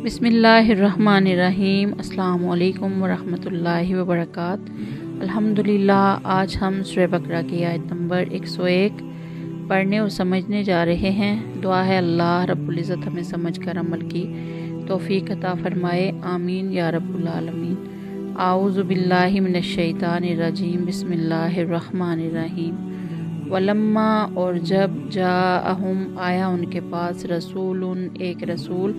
बिस्मिल्लाहिर्रहमानिर्रहीम। अस्सलामु अलैकुम वरहमतुल्लाहि वबरकातुहू। अल्हम्दुलिल्लाह। आज हम सूरह बकरा की आयत नंबर 101 पढ़ने और समझने जा रहे हैं। दुआ है अल्लाह रब्बुल इज़्ज़त हमें समझ कर अमल की तौफीक अता फरमाए। आमीन या रब्बुल आलमीन। आऊज़ु बिल्लाहि मिनश शैतानिर रजीम। बिस्मिल्लाहिर्रहमानिर्रहीम। वलम्मा, और जब जाअहुम, आया उनके पास, रसूलुन, एक रसूल,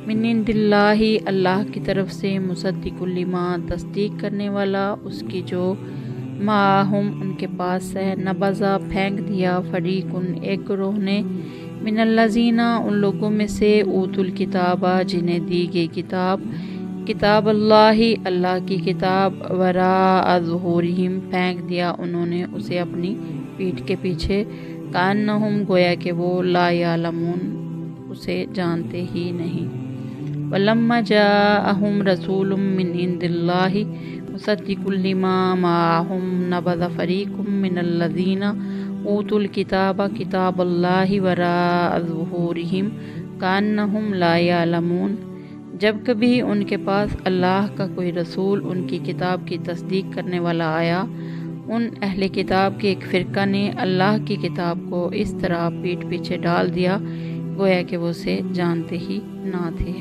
मिन इंदिल्लाहि, अल्लाह की तरफ से, मुसद्दिकुल लिमा, तस्दीक करने वाला उसकी जो, माहुम, उनके पास है, नबज़ा, फेंक दिया, फरीकुन, एक ग्रोह ने, मिनल्लज़ीना, उन लोगों में से, ऊतुल किताबा, जिन्हें दी गई किताब, किताब अल्लाही, अल्लाह की किताब, वराअ ज़ुहूरिहिम, फेंक दिया उन्होंने उसे अपनी पीठ के पीछे, कान्नहुम, गोया कि वो, ला यालमून, उसे जानते ही नहीं। वलम्मा जाअहुम रसूलुम मिन इंदिल्लाहि मुसद्दिकुल लिमा माअहुम नबज़ फरीकुम मिनल्लज़ीना ऊतुल किताब किताबल्लाहि वराअ ज़ुहूरिहिम कान्नहुम ला यालमून। जब कभी उनके पास अल्लाह का कोई रसूल उनकी किताब की तस्दीक करने वाला आया, उन अहले किताब के एक फ़िरका ने अल्लाह की किताब को इस तरह पीठ पीछे डाल दिया गोया कि वो उसे जानते ही ना थे।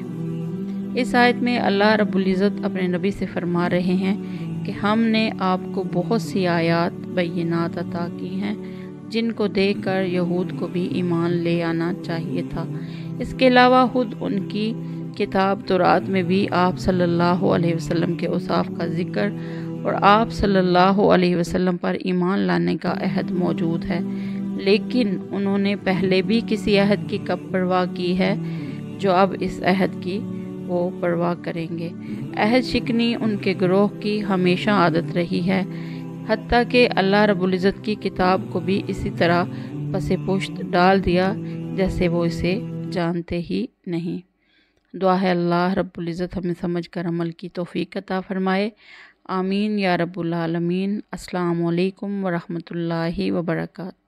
इस आयत में अल्लाह रब्बुल इज़्ज़त अपने नबी से फरमा रहे हैं कि हमने आपको बहुत सी आयात बय्यिनात अता की हैं जिनको देखकर यहूद को भी ईमान ले आना चाहिए था। इसके अलावा खुद उनकी किताब तौरात में भी आप सल्लल्लाहु अलैहि वसल्लम के औसाफ का जिक्र और आप सल्लल्लाहु अलैहि वसल्लम पर ईमान लाने का अहद मौजूद है, लेकिन उन्होंने पहले भी किसी अहद की कब परवाह की है जो अब इस अहद की वो परवाह करेंगे। अहद शिकनी उनके ग्रोह की हमेशा आदत रही है, हत्ता कि अल्लाह रब्बुल इज़्ज़त की किताब को भी इसी तरह पसे पुश्त डाल दिया जैसे वो इसे जानते ही नहीं। दुआ है अल्लाह रब्बुल इज़्ज़त हमें समझ कर अमल की तौफीक अता फरमाए। आमीन या रब्बुल आलमीन। अस्सलामु अलैकुम वरहमतुल्लाहि वबरकातुहू।